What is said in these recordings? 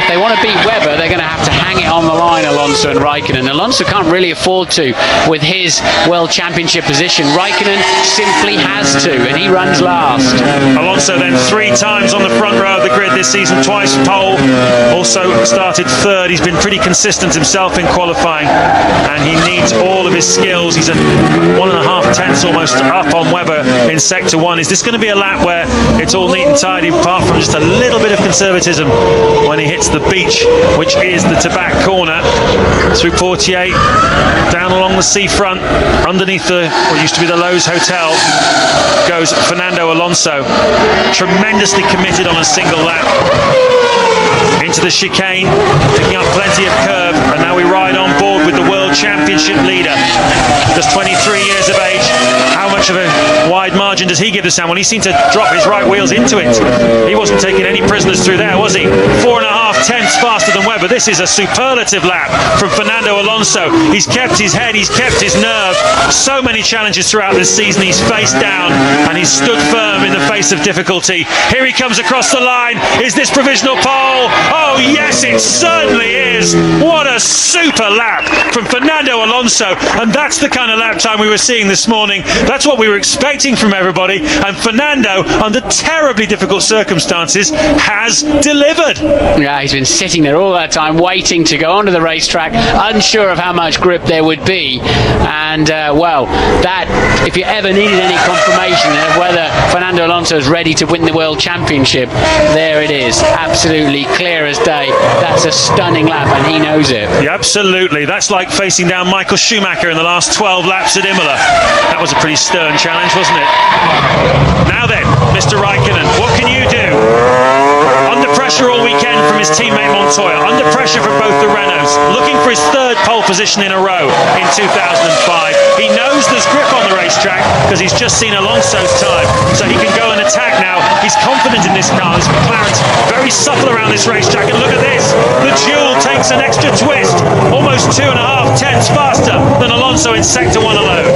if they want to beat Webber, they're going to have to hang it on the line, Alonso and Raikkonen. Alonso can't really afford to with his World Championship position. Raikkonen simply has to, and he runs last. Alonso then 3 times on the front row of the grid this season, twice pole, also started 3rd. He's been pretty consistent himself in qualifying, and he needs all of his skills. He's a 1.5 tenths almost up on Webber in sector 1. Is this going to be a lap where it's all neat and tidy, apart from just a little bit of conservatism when he hits the beach, which is the Tabac corner, through 48, down along the seafront, underneath what used to be the Lowe's Hotel, goes Fernando Alonso, tremendously committed on a single lap. Into the chicane, picking up plenty of curve, and now we ride on board with the World Championship leader. Just 23 years of age. How much of a wide margin does he give to Samuel? He seemed to drop his right wheels into it. He wasn't taking any prisoners through there, was he? 4.5 tenths faster than Webber. This is a superlative lap from Fernando Alonso. He's kept his head, he's kept his nerve. So many challenges throughout this season. He's faced down and he's stood firm in the face of difficulty. Here he comes across the line. Is this provisional pole? Oh yes, it certainly is. What a super lap from Fernando Alonso, and that's the kind of lap time we were seeing this morning. That's what we were expecting from everybody, and Fernando, under terribly difficult circumstances, has delivered. Yeah, he's been sitting there all that time waiting to go onto the racetrack, unsure of how much grip there would be, and well, that, if you ever needed any confirmation of whether Fernando Alonso is ready to win the World Championship, there it is, absolutely clear as day. That's a stunning lap, and he knows it. Yeah, absolutely. That's like facing down Michael Schumacher in the last 12 laps at Imola. That was a pretty stern challenge, wasn't it? Now then, Mr. Raikkonen, what can you do? Under pressure all weekend from his teammate Montoya, under pressure from both the Renaults, looking for his 3rd pole position in a row in 2005. He knows there's grip on the racetrack because he's just seen Alonso's time, so he can go and attack now. He's confident in this car. This McLaren's very supple around this racetrack, and look at this. The Duel takes an extra twist, almost 2.5 tenths faster than Alonso in sector 1 alone.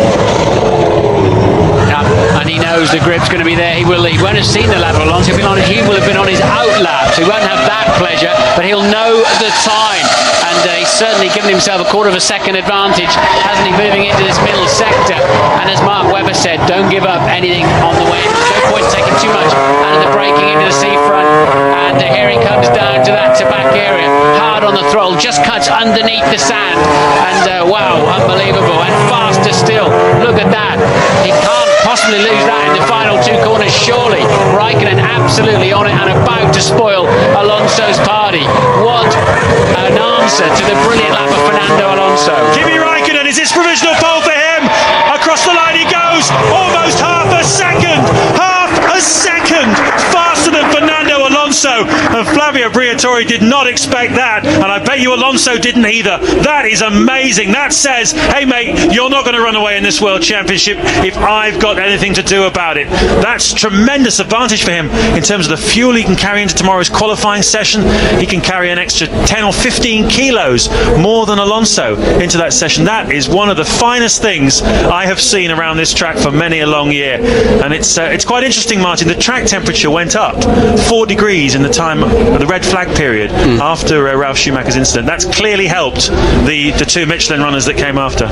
And he knows the grip's going to be there. He won't have seen the lap of Alonso. He will have been on his out lap, so he won't have that pleasure, but he'll know the time. And he's certainly given himself a 1/4 second advantage, hasn't he, moving into this middle sector. And as Mark Webber said, don't give up anything on the way. There's no point taking too much out of the braking into the seafront. And here he comes down to that Tabac area, hard on the throttle, just cuts underneath the sand. And wow, unbelievable. And faster still. Look at that. He can't possibly lose that in the final 2 corners, surely. Raikkonen absolutely on it and about to spoil Alonso's party. What an answer to the brilliant lap of Fernando Alonso. Kimi Raikkonen, is this provisional pole for him? Across the line he goes, almost half a second faster than Fernando Alonso, and Flavio Briatore did not expect that, and I bet you Alonso didn't either. That is amazing. That says, hey mate, you're not going to run away in this World Championship if I've got anything to do about it. That's tremendous advantage for him in terms of the fuel he can carry into tomorrow's qualifying session. He can carry an extra 10 or 15 kilos more than Alonso into that session. That is one of the finest things I have seen around this track for many a long year, and it's quite interesting, Martin. The track temperature went up 4 degrees in the time of the red flag period after Ralf Schumacher's incident. That's clearly helped the 2 Michelin runners that came after.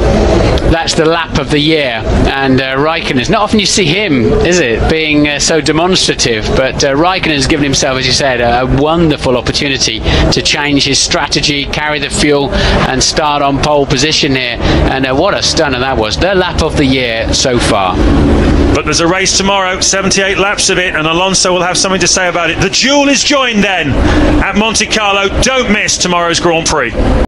That's the lap of the year, and Raikkonen, it's not often you see him, is it, being so demonstrative, but Raikkonen has given himself, as you said, a wonderful opportunity to change his strategy, carry the fuel and start on pole position here, and what a stunner that was. The lap of the year so far. But there's a race tomorrow, 78 laps of it, and Alonso will have something to say about it. The Duel is joined then at Monte Carlo. Don't miss tomorrow's Grand Prix.